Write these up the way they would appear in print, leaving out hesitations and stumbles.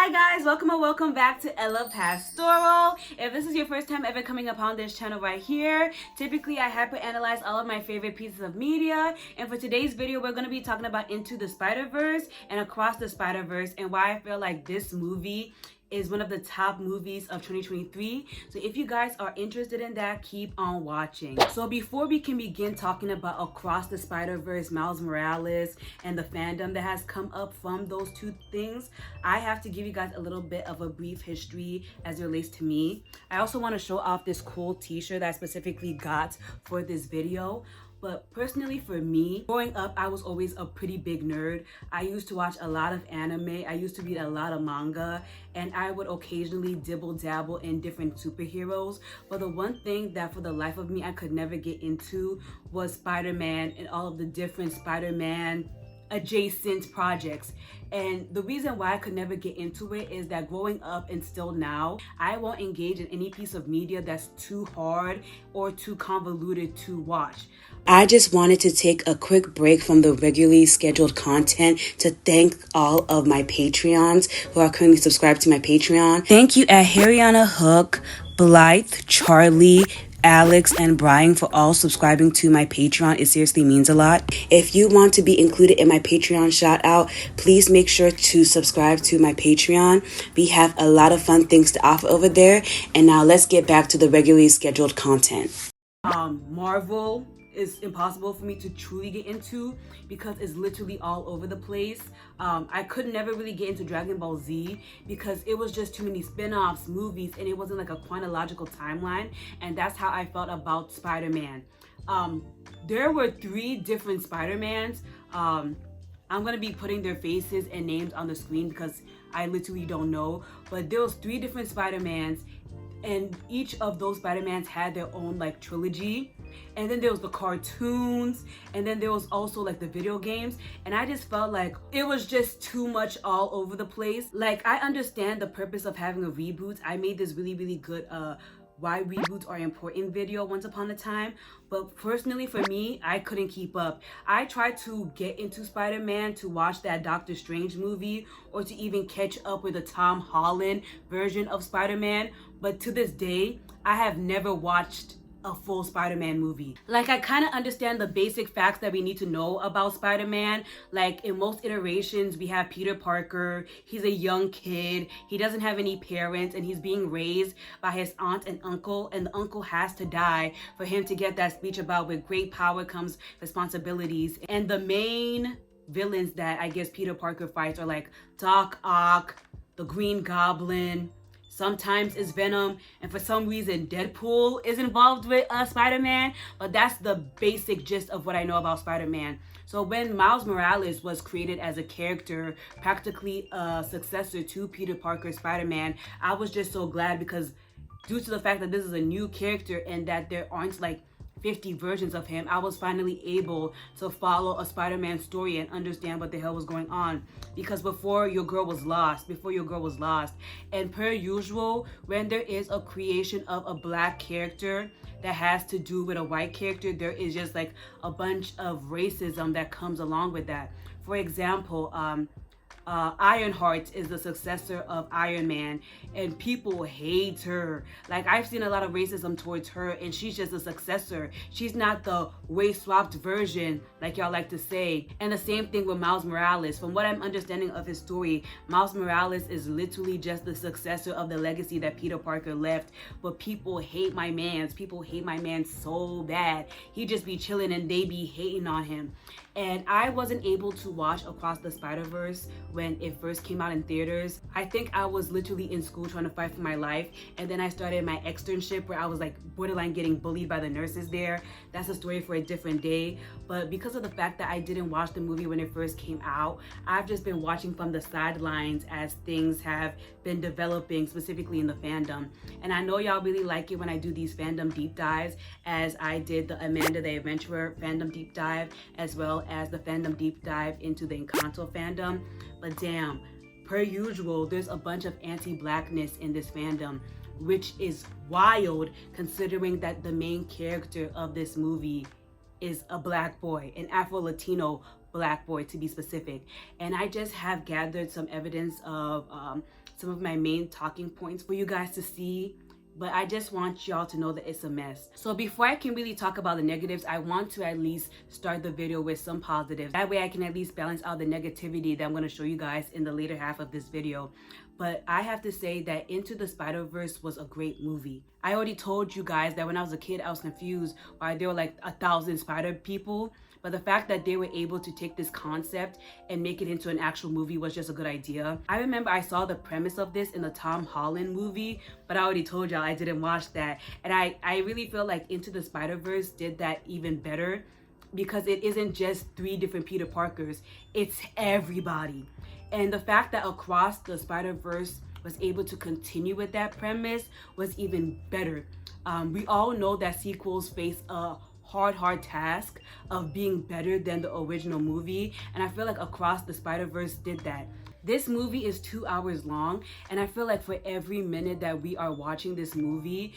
Hi guys, welcome or welcome back to Ella Pastoral. If this is your first time ever coming upon this channel right here, typically I hyperanalyze all of my favorite pieces of media, and for today's video we're going to be talking about Into the Spiderverse and Across the Spiderverse and why I feel like this movie is one of the top movies of 2023. So if you guys are interested in that, keep on watching. So before we can begin talking about Across the Spiderverse, Miles Morales, and the fandom that has come up from those two things, I have to give you guys a little bit of a brief history as it relates to me. I also want to show off this cool t-shirt that I specifically got for this video. But personally for me, growing up, I was always a pretty big nerd. I used to watch a lot of anime, I used to read a lot of manga, and I would occasionally dibble dabble in different superheroes. But the one thing that for the life of me I could never get into was Spider-Man and all of the different Spider-Man adjacent projects. And the reason why I could never get into it is that growing up and still now, I won't engage in any piece of media that's too hard or too convoluted to watch. I just wanted to take a quick break from the regularly scheduled content to thank all of my Patreons who are currently subscribed to my Patreon. Thank you at Harriana Hook, Blythe, Charlie, Alex, and Brian for all subscribing to my Patreon. It seriously means a lot. If you want to be included in my Patreon shout out, please make sure to subscribe to my Patreon. We have a lot of fun things to offer over there. And now let's get back to the regularly scheduled content. Marvel is impossible for me to truly get into because it's literally all over the place. I could never really get into Dragon Ball Z because it was just too many spin-offs, movies, and it wasn't like a chronological timeline. And that's how I felt about Spider-Man. There were 3 different Spider-Mans. I'm gonna be putting their faces and names on the screen because I literally don't know. But there was 3 different Spider-Mans, and each of those Spider-Mans had their own like trilogy. And then there was the cartoons, and then there was also like the video games, and I just felt like it was just too much all over the place. Like, I understand the purpose of having a reboot. I made this really good why reboots are important video once upon a time, but personally for me, I couldn't keep up. I tried to get into Spider-Man to watch that Doctor Strange movie or to even catch up with the Tom Holland version of Spider-Man, but to this day I have never watched a full Spider-Man movie. Like, I kind of understand the basic facts that we need to know about Spider-Man. Like, in most iterations, we have Peter Parker. He's a young kid. He doesn't have any parents, and he's being raised by his aunt and uncle, and the uncle has to die for him to get that speech about with great power comes responsibilities. And the main villains that I guess Peter Parker fights are like Doc Ock, the Green Goblin, sometimes it's Venom, and for some reason Deadpool is involved with Spider-Man, but that's the basic gist of what I know about Spider-Man. So when Miles Morales was created as a character, practically a successor to Peter Parker's Spider-Man, I was just so glad because due to the fact that this is a new character and that there aren't like 50 versions of him, I was finally able to follow a Spider-Man story and understand what the hell was going on. Because before, your girl was lost. And per usual, when there is a creation of a black character that has to do with a white character, there is just like a bunch of racism that comes along with that. For example, Ironheart is the successor of Iron Man, and people hate her. Like, I've seen a lot of racism towards her, and she's just a successor. She's not the race swapped version like y'all like to say. And the same thing with Miles Morales. From what I'm understanding of his story, Miles Morales is literally just the successor of the legacy that Peter Parker left. But people hate my mans. People hate my man so bad. He just be chilling and they be hating on him. And I wasn't able to watch Across the Spiderverse when it first came out in theaters. I think I was literally in school trying to fight for my life, and then I started my externship where I was like borderline getting bullied by the nurses there. That's a story for a different day. But because of the fact that I didn't watch the movie when it first came out, I've just been watching from the sidelines as things have been developing, specifically in the fandom. And I know y'all really like it when I do these fandom deep dives, as I did the Amanda the Adventurer fandom deep dive, as well as the fandom deep dive into the Encanto fandom. But damn, per usual, there's a bunch of anti-blackness in this fandom, which is wild considering that the main character of this movie is a black boy, an Afro-Latino black boy to be specific. And I just have gathered some evidence of some of my main talking points for you guys to see, but I just want y'all to know that it's a mess. So before I can really talk about the negatives, I want to at least start the video with some positives. That way I can at least balance out the negativity that I'm going to show you guys in the later half of this video. But I have to say that Into the Spider-Verse was a great movie. I already told you guys that when I was a kid, I was confused why there were like 1,000 spider people. But the fact that they were able to take this concept and make it into an actual movie was just a good idea. I remember I saw the premise of this in the Tom Holland movie, but I already told y'all I didn't watch that. And I really feel like Into the Spider-Verse did that even better, because it isn't just 3 different Peter Parkers, it's everybody. And the fact that Across the Spider-Verse was able to continue with that premise was even better. We all know that sequels face a hard task of being better than the original movie, and I feel like Across the Spider-Verse did that. This movie is 2 hours long, and I feel like for every minute that we are watching this movie,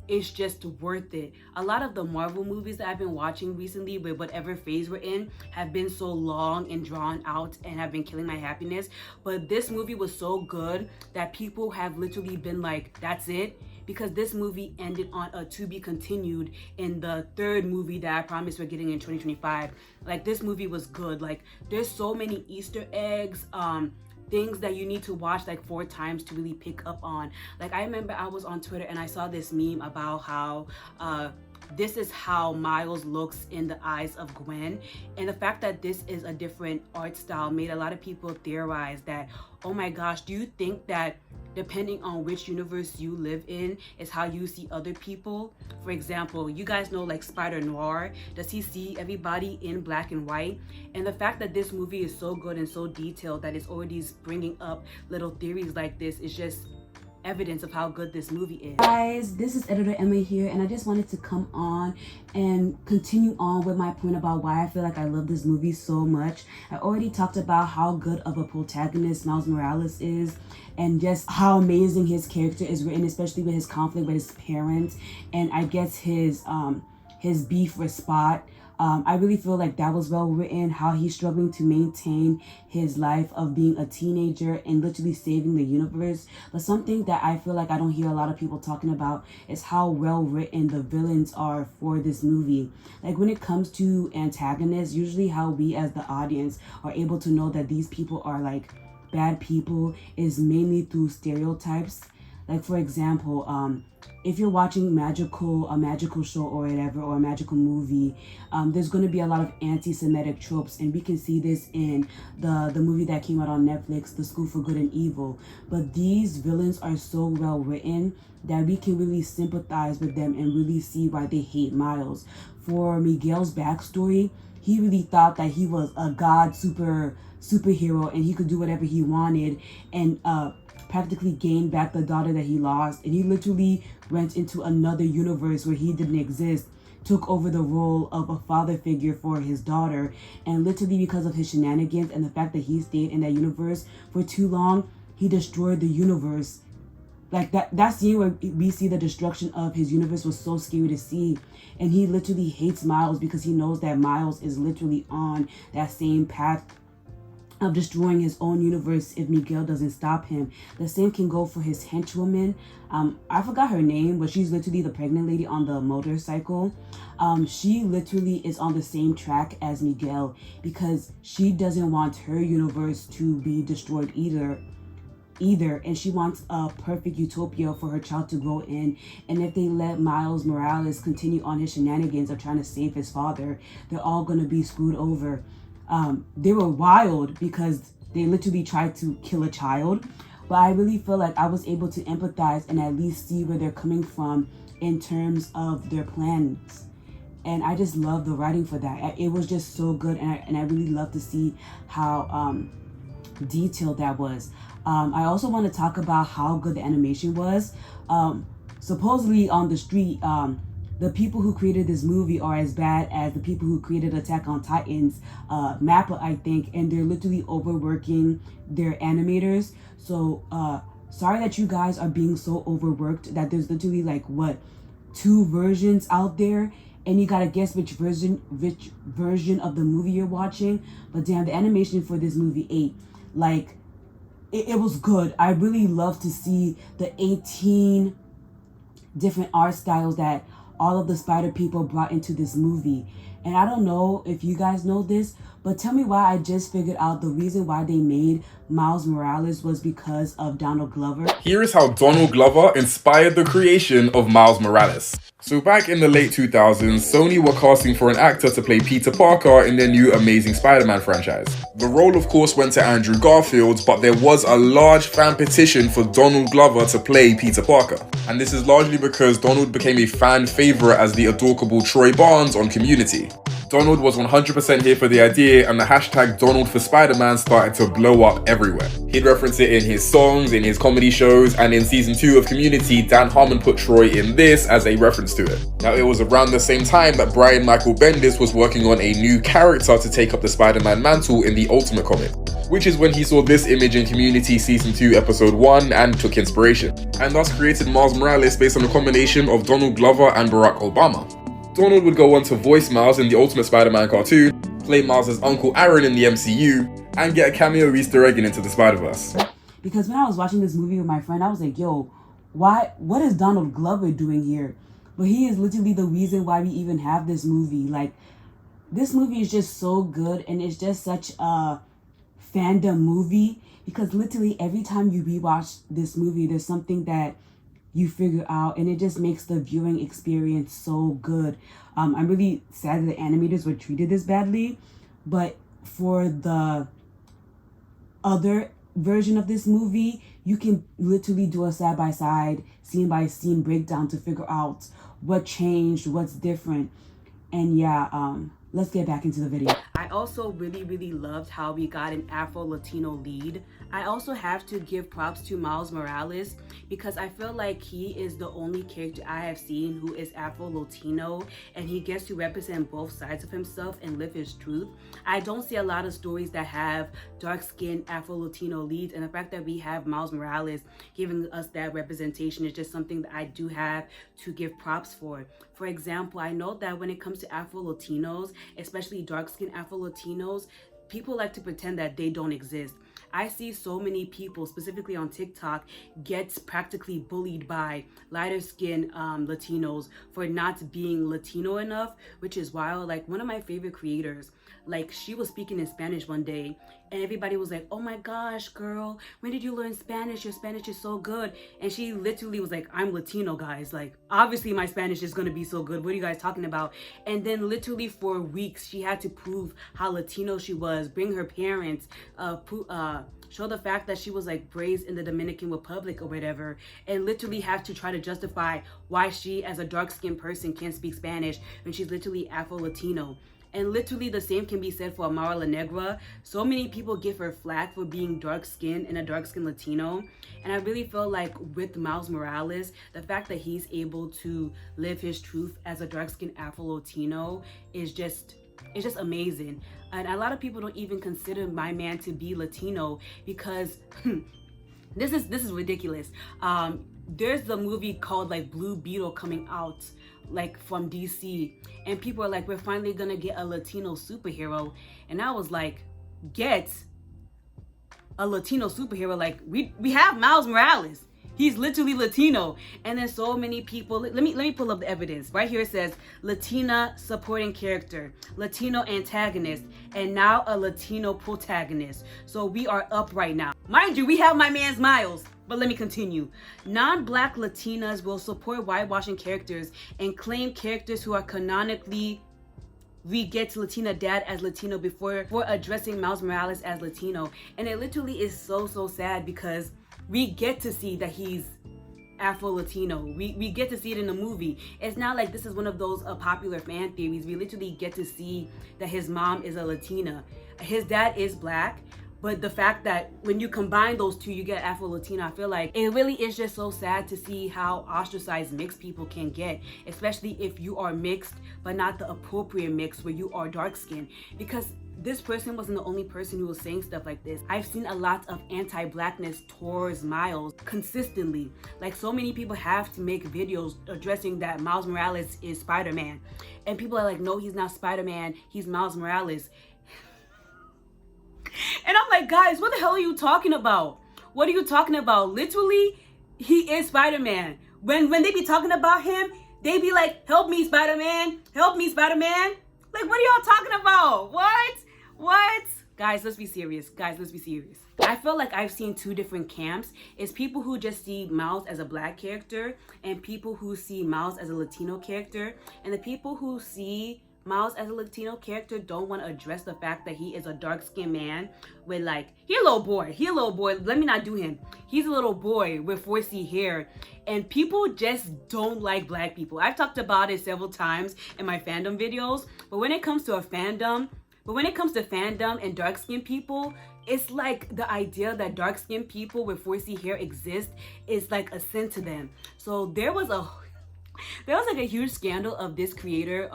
it's just worth it. A lot of the Marvel movies that I've been watching recently, with whatever phase we're in, have been so long and drawn out and have been killing my happiness. But this movie was so good that people have literally been like, that's it? Because this movie ended on a to be continued in the 3rd movie that I promised we're getting in 2025. Like, this movie was good. Like, there's so many Easter eggs, things that you need to watch like 4 times to really pick up on. Like, I remember I was on Twitter and I saw this meme about how this is how Miles looks in the eyes of Gwen, and the fact that this is a different art style made a lot of people theorize that, oh my gosh, do you think that depending on which universe you live in is how you see other people? For example, you guys know like Spider-Noir, does he see everybody in black and white? And the fact that this movie is so good and so detailed that it's already bringing up little theories like this is just evidence of how good this movie is. Guys, this is Editor Emma here, and I just wanted to come on and continue on with my point about why I feel like I love this movie so much. I already talked about how good of a protagonist Miles Morales is, and just how amazing his character is written, especially with his conflict with his parents, and I guess his beef with Spot. I really feel like that was well written, how he's struggling to maintain his life of being a teenager and literally saving the universe. But something that I feel like I don't hear a lot of people talking about is how well written the villains are for this movie. Like, when it comes to antagonists, usually how we as the audience are able to know that these people are like bad people is mainly through stereotypes. Like, for example, if you're watching a magical show or whatever, or a magical movie, there's going to be a lot of anti-Semitic tropes, and we can see this in the movie that came out on Netflix, The School for Good and Evil. But these villains are so well written that we can really sympathize with them and really see why they hate Miles. For Miguel's backstory, he really thought that he was a god superhero and he could do whatever he wanted, and practically gain back the daughter that he lost, and he literally went into another universe where he didn't exist, took over the role of a father figure for his daughter, and literally because of his shenanigans and the fact that he stayed in that universe for too long, he destroyed the universe. Like, that scene where we see the destruction of his universe was so scary to see, and he literally hates Miles because he knows that Miles is literally on that same path of destroying his own universe if Miguel doesn't stop him. The same can go for his henchwoman. I forgot her name, but she's literally the pregnant lady on the motorcycle. She literally is on the same track as Miguel because she doesn't want her universe to be destroyed either, and she wants a perfect utopia for her child to grow in. And if they let Miles Morales continue on his shenanigans of trying to save his father, they're all gonna be screwed over. They were wild because they literally tried to kill a child, but I really feel like I was able to empathize and at least see where they're coming from in terms of their plans. And I just love the writing for that. It was just so good, and I really love to see how detailed that was. I also want to talk about how good the animation was. Supposedly on the street, the people who created this movie are as bad as the people who created Attack on Titan's Mappa, I think, and they're literally overworking their animators. So sorry that you guys are being so overworked that there's literally like 2 versions out there, and you gotta guess which version of the movie you're watching. But damn, the animation for this movie ate. Like, it was good. I really love to see the 18 different art styles that all of the Spider people brought into this movie. And I don't know if you guys know this, but tell me why I just figured out the reason why they made Miles Morales was because of Donald Glover. Here is how Donald Glover inspired the creation of Miles Morales. So back in the late 2000s, Sony were casting for an actor to play Peter Parker in their new Amazing Spider-Man franchise. The role of course went to Andrew Garfield, but there was a large fan petition for Donald Glover to play Peter Parker. And this is largely because Donald became a fan favorite as the adorable Troy Barnes on Community. Donald was 100% here for the idea, and the hashtag Donald for Spider-Man started to blow up everywhere. He'd reference it in his songs, in his comedy shows, and in season 2 of Community, Dan Harmon put Troy in this as a reference to it. Now, it was around the same time that Brian Michael Bendis was working on a new character to take up the Spider-Man mantle in the Ultimate comic, which is when he saw this image in Community season 2 episode 1 and took inspiration, and thus created Miles Morales based on a combination of Donald Glover and Barack Obama. Donald would go on to voice Miles in the Ultimate Spider-Man cartoon, play Miles' Uncle Aaron in the MCU, and get a cameo Easter egg in Into the Spiderverse. Because when I was watching this movie with my friend, I was like, yo, what is Donald Glover doing here? But he is literally the reason why we even have this movie. Like, this movie is just so good, and it's just such a fandom movie, because literally every time you rewatch this movie, there's something that you figure out, and it just makes the viewing experience so good. I'm really sad that the animators were treated this badly, but for the other version of this movie, you can literally do a side-by-side, scene-by-scene breakdown to figure out what changed, what's different. And yeah, let's get back into the video. I also really loved how we got an Afro-Latino lead. I also have to give props to Miles Morales because I feel like he is the only character I have seen who is Afro-Latino, and he gets to represent both sides of himself and live his truth. I don't see a lot of stories that have dark-skinned Afro-Latino leads, and the fact that we have Miles Morales giving us that representation is just something that I do have to give props for. For example, I know that when it comes to Afro-Latinos, especially dark-skinned Afro-Latinos, people like to pretend that they don't exist. I see so many people, specifically on TikTok, gets practically bullied by lighter skinned Latinos for not being Latino enough, which is wild. Like, one of my favorite creators, like, she was speaking in Spanish one day, and everybody was like, oh my gosh, girl, when did you learn Spanish? Your Spanish is so good. And she literally was like, I'm Latino, guys. Like, obviously my Spanish is gonna be so good. What are you guys talking about? And then literally for weeks, she had to prove how Latino she was, bring her parents, show the fact that she was like raised in the Dominican Republic or whatever, and literally have to try to justify why she as a dark-skinned person can't speak Spanish when she's literally Afro-Latino. And literally the same can be said for Amara La Negra. So many people give her flack for being dark-skinned and a dark-skinned Latino. And I really feel like with Miles Morales, the fact that he's able to live his truth as a dark-skinned Afro-Latino is just, it's just amazing. And a lot of people don't even consider my man to be Latino because this is ridiculous. There's the movie called like Blue Beetle coming out like from DC, and people are like, we're finally gonna get a Latino superhero. And I was like, get a Latino superhero? Like, we have Miles Morales. He's literally Latino. And then so many people, let me pull up the evidence. Right here it says Latina supporting character, Latino antagonist, and now a Latino protagonist. So we are up right now. Mind you, we have my man's Miles. But let me continue. Non-Black Latinas will support whitewashing characters and claim characters who are canonically we get to Latina dad as Latino before addressing Miles Morales as Latino. And it literally is so sad because we get to see that he's Afro-Latino. We get to see it in the movie. It's not like this is one of those popular fan theories. We literally get to see that his mom is a Latina. His dad is Black. But the fact that when you combine those two, you get Afro-Latino, I feel like it really is just so sad to see how ostracized mixed people can get, especially if you are mixed, but not the appropriate mix where you are dark-skinned. Because this person wasn't the only person who was saying stuff like this. I've seen a lot of anti-Blackness towards Miles consistently. Like, so many people have to make videos addressing that Miles Morales is Spider-Man. And people are like, no, he's not Spider-Man, he's Miles Morales. And I'm like, guys, what the hell are you talking about? What are you talking about? Literally, he is Spider-Man. When they be talking about him, they be like, help me, Spider-Man. Help me, Spider-Man. Like, what are y'all talking about? What? Guys, let's be serious. I feel like I've seen two different camps. It's people who just see Miles as a black character and people who see Miles as a Latino character. And the people who see Miles as a Latino character don't want to address the fact that he is a dark-skinned man with like, he a little boy. Let me not do him. He's a little boy with 4C hair. And people just don't like black people. I've talked about it several times in my fandom videos. But when it comes to fandom and dark-skinned people, it's like the idea that dark-skinned people with 4C hair exist is like a sin to them. So there was like a huge scandal of this creator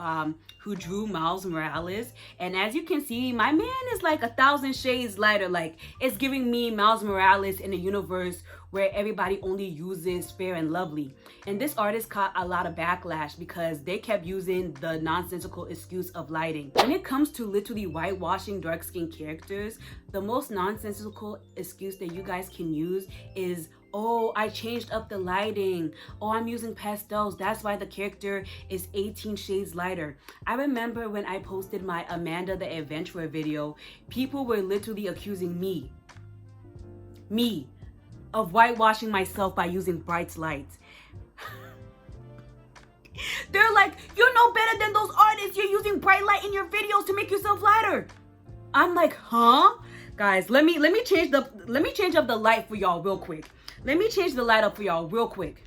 who drew Miles Morales, and as you can see, my man is like 1,000 shades lighter. Like, it's giving me Miles Morales in a universe where everybody only uses fair and lovely. And this artist caught a lot of backlash because they kept using the nonsensical excuse of lighting. When it comes to literally whitewashing dark-skinned characters, the most nonsensical excuse that you guys can use is, oh, I changed up the lighting. Oh, I'm using pastels. That's why the character is 18 shades lighter. I remember when I posted my Amanda the Adventurer video, people were literally accusing me of whitewashing myself by using bright lights. They're like, you're no better than those artists. You're using bright light in your videos to make yourself lighter. I'm like, huh? Guys, let me change up the light for y'all real quick. Let me change the light up for y'all real quick.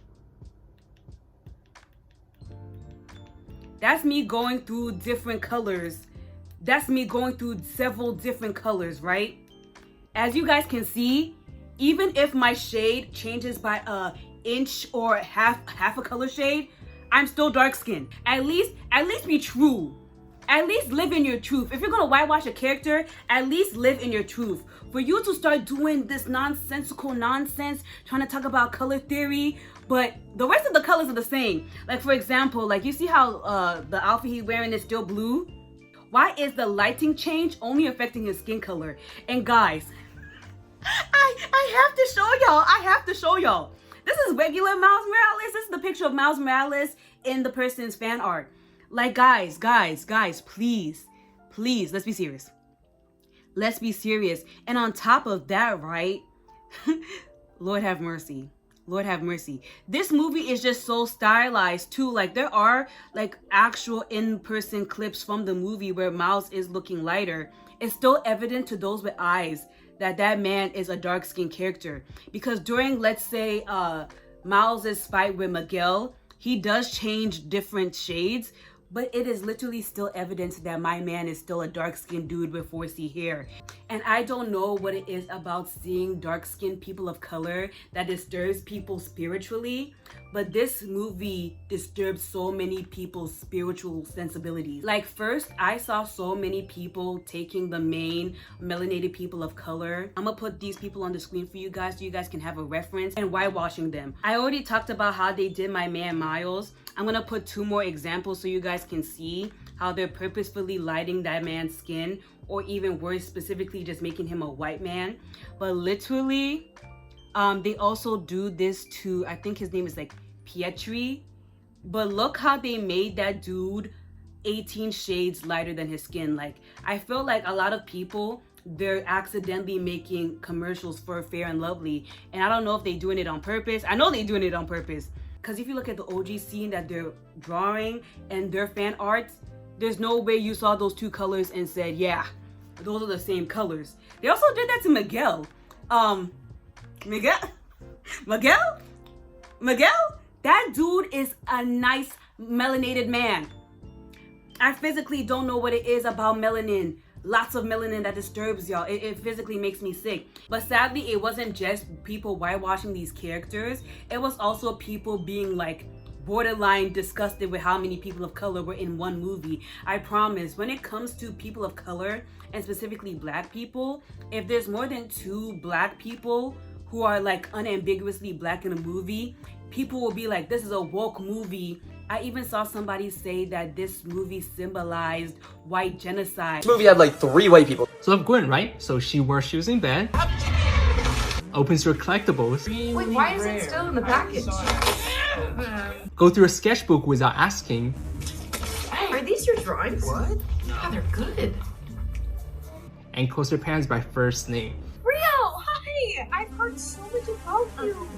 That's me going through different colors. That's me going through several different colors, right? As you guys can see, even if my shade changes by an inch or half a color shade, I'm still dark skinned. At least be true. At least live in your truth. If you're gonna whitewash a character, at least live in your truth. For you to start doing this nonsensical nonsense, trying to talk about color theory, but the rest of the colors are the same. Like, for example, like, you see how the outfit he's wearing is still blue? Why is the lighting change only affecting his skin color? And guys, I have to show y'all. This is regular Miles Morales. This is the picture of Miles Morales in the person's fan art. Like, guys, please, let's be serious. Let's be serious. And on top of that, right? Lord have mercy. Lord have mercy. This movie is just so stylized too. Like, there are like actual in-person clips from the movie where Miles is looking lighter. It's still evident to those with eyes that man is a dark-skinned character. Because during, let's say, Miles's fight with Miguel, he does change different shades, but it is literally still evidence that my man is still a dark-skinned dude with 4C hair. And I don't know what it is about seeing dark-skinned people of color that disturbs people spiritually, but this movie disturbs so many people's spiritual sensibilities. Like, first, I saw so many people taking the main melanated people of color. I'm gonna put these people on the screen for you guys so you guys can have a reference, and whitewashing them. I already talked about how they did my man Miles. I'm gonna put two more examples so you guys can see how they're purposefully lighting that man's skin, or even worse, specifically just making him a white man. But literally, they also do this to, I think his name is like Pietri. But look how they made that dude 18 shades lighter than his skin. Like, I feel like a lot of people, they're accidentally making commercials for Fair and Lovely. And I don't know if they're doing it on purpose. I know they're doing it on purpose. Because if you look at the OG scene that they're drawing and their fan arts, there's no way you saw those two colors and said, yeah, those are the same colors. They also did that to Miguel. Miguel? That dude is a nice melanated man. I physically don't know what it is about melanin. Lots of melanin that disturbs y'all. It physically makes me sick. But sadly, it wasn't just people whitewashing these characters. It was also people being like borderline disgusted with how many people of color were in one movie. I promise, when it comes to people of color, and specifically black people, if there's more than 2 black people who are like unambiguously black in a movie, people will be like, this is a woke movie. I even saw somebody say that this movie symbolized white genocide. This movie had like 3 white people. So Gwen, right? So she wore shoes in bed. Opens your collectibles. Wait, why is it still in the package? Go through a sketchbook without asking. Are these your drawings? What? Yeah, they're good. And calls your parents by first name. Rio, hi! I've heard so much about you.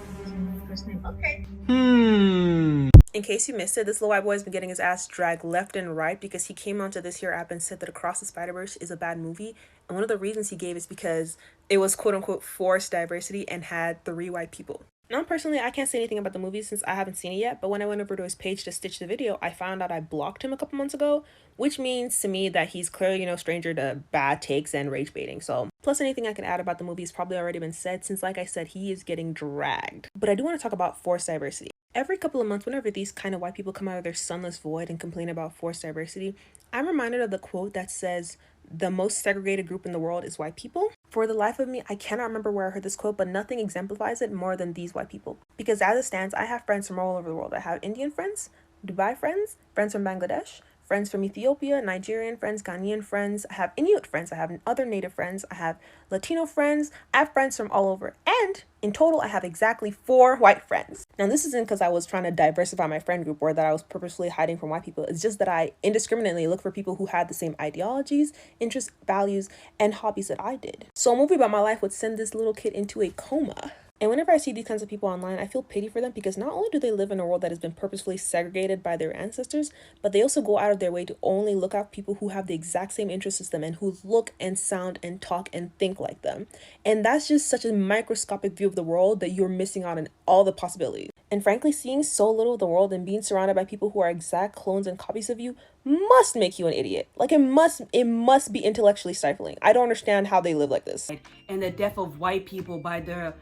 First name, okay. In case you missed it, this little white boy has been getting his ass dragged left and right because he came onto this here app and said that Across the Spiderverse is a bad movie. And one of the reasons he gave is because it was quote unquote forced diversity and had 3 white people. Now, personally, I can't say anything about the movie since I haven't seen it yet, but when I went over to his page to stitch the video, I found out I blocked him a couple months ago, which means to me that he's clearly no stranger to bad takes and rage baiting. So, plus anything I can add about the movie has probably already been said since, like I said, he is getting dragged. But I do want to talk about forced diversity. Every couple of months, whenever these kind of white people come out of their sunless void and complain about forced diversity, I'm reminded of the quote that says, "The most segregated group in the world is white people." For the life of me, I cannot remember where I heard this quote, but nothing exemplifies it more than these white people. Because as it stands, I have friends from all over the world. I have Indian friends, Dubai friends, friends from Bangladesh, friends from Ethiopia, Nigerian friends, Ghanaian friends, I have Inuit friends, I have other native friends, I have Latino friends, I have friends from all over. And in total, I have exactly 4 white friends. Now, this isn't because I was trying to diversify my friend group or that I was purposely hiding from white people. It's just that I indiscriminately look for people who had the same ideologies, interests, values, and hobbies that I did. So a movie about my life would send this little kid into a coma. And whenever I see these kinds of people online, I feel pity for them because not only do they live in a world that has been purposefully segregated by their ancestors, but they also go out of their way to only look out for people who have the exact same interests as them and who look and sound and talk and think like them. And that's just such a microscopic view of the world that you're missing out on all the possibilities. And frankly, seeing so little of the world and being surrounded by people who are exact clones and copies of you must make you an idiot. Like it must be intellectually stifling. I don't understand how they live like this. And the death of white people by the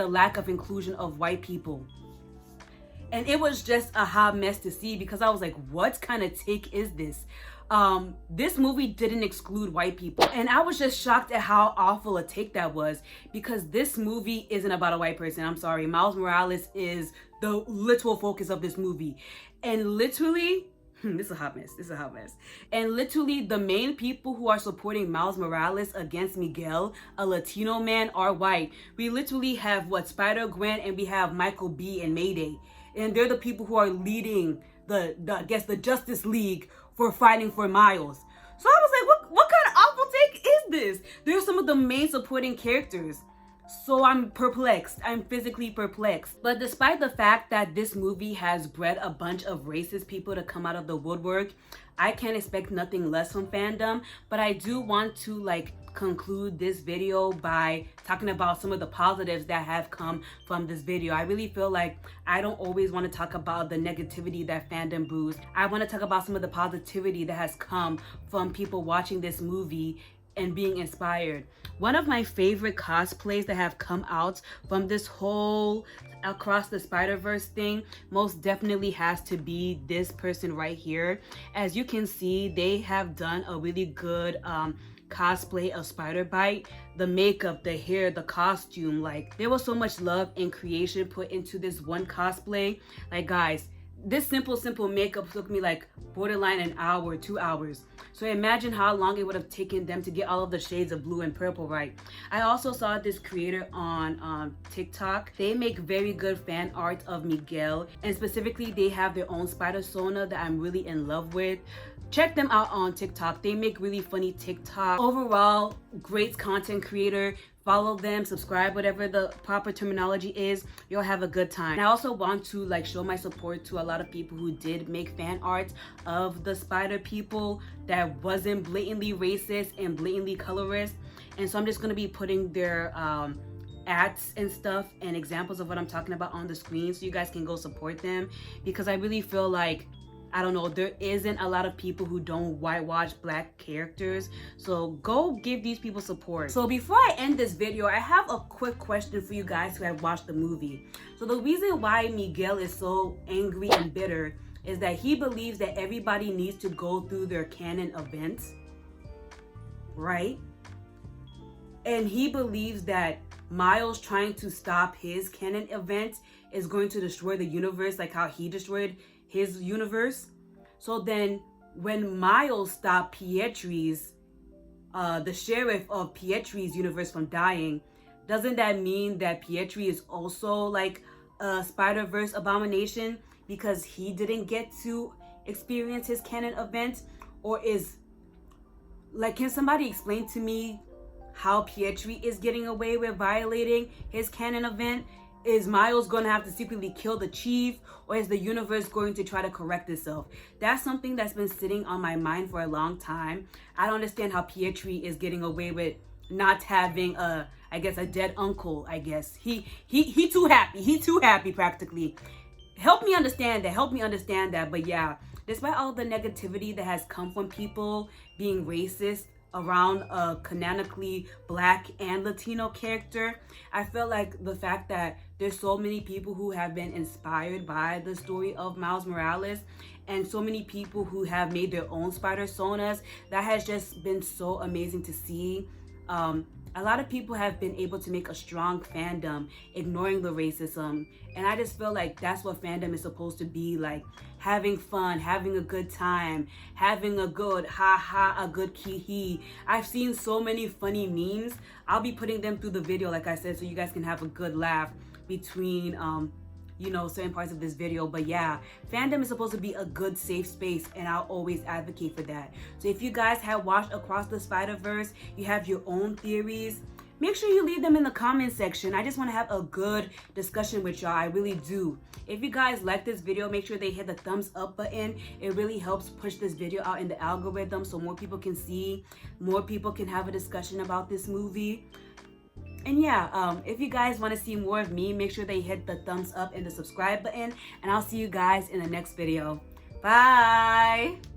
lack of inclusion of white people. And it was just a hot mess to see because I was like, what kind of take is this? This movie didn't exclude white people. And I was just shocked at how awful a take that was because this movie isn't about a white person. I'm sorry. Miles Morales is the literal focus of this movie. And literally, this is a hot mess. This is a hot mess. And literally the main people who are supporting Miles Morales against Miguel, a Latino man, are white. We literally have Spider-Gwen and we have Michael B and Mayday. And they're the people who are leading the Justice League for fighting for Miles. So I was like, what kind of awful take is this? They're some of the main supporting characters. So I'm perplexed. I'm physically perplexed. But despite the fact that this movie has bred a bunch of racist people to come out of the woodwork, I can't expect nothing less from Fandom. But I do want to conclude this video by talking about some of the positives that have come from this video. I really feel like I don't always want to talk about the negativity that Fandom brews. I want to talk about some of the positivity that has come from people watching this movie and being inspired. One of my favorite cosplays that have come out from this whole Across the Spiderverse thing most definitely has to be this person right here. As you can see, they have done a really good cosplay of Spider-Bite. The makeup, the hair, the costume, there was so much love and creation put into this one cosplay. Guys, this simple makeup took me borderline an hour, 2 hours. So imagine how long it would have taken them to get all of the shades of blue and purple right. I also saw this creator on TikTok. They make very good fan art of Miguel, and specifically they have their own spider sona that I'm really in love with. Check them out on TikTok. They make really funny TikTok. Overall, great content creator. Follow them, subscribe, whatever the proper terminology is. You'll have a good time. And I also want to show my support to a lot of people who did make fan art of the spider people that wasn't blatantly racist and blatantly colorist. And so I'm just gonna be putting their ads and stuff and examples of what I'm talking about on the screen so you guys can go support them, because I really feel like, I don't know, there isn't a lot of people who don't whitewash black characters. So go give these people support. So before I end this video, I have a quick question for you guys who have watched the movie. So the reason why Miguel is so angry and bitter is that he believes that everybody needs to go through their canon events, right? And he believes that Miles trying to stop his canon event is going to destroy the universe like how he destroyed his universe. So then when Miles stopped Pietri's, the sheriff of Pietri's universe from dying, doesn't that mean that Pietri is also like a Spider-Verse abomination because he didn't get to experience his canon event? Or is, like, can somebody explain to me how Pietri is getting away with violating his canon event? Is Miles going to have to secretly kill the chief, or is the universe going to try to correct itself? That's something that's been sitting on my mind for a long time. I don't understand how Pietri is getting away with not having a, I guess, a dead uncle. I guess he too happy. He too happy practically. Help me understand that. Help me understand that. But yeah, despite all the negativity that has come from people being racist around a canonically Black and Latino character, I feel like the fact that there's so many people who have been inspired by the story of Miles Morales, and so many people who have made their own spider-sonas, that has just been so amazing to see. A lot of people have been able to make a strong fandom, ignoring the racism. And I just feel like that's what fandom is supposed to be like. Having fun, having a good time, having a good ha-ha, a good ki-hi. I've seen so many funny memes. I'll be putting them through the video, like I said, so you guys can have a good laugh between you know, certain parts of this video. But yeah, fandom is supposed to be a good, safe space, and I'll always advocate for that. So if you guys have watched Across the Spider-Verse, you have your own theories, make sure you leave them in the comment section. I just want to have a good discussion with y'all. I really do. If you guys like this video, make sure they hit the thumbs up button. It really helps push this video out in the algorithm so more people can see, more people can have a discussion about this movie. And yeah, if you guys want to see more of me, make sure they hit the thumbs up and the subscribe button. And I'll see you guys in the next video. Bye!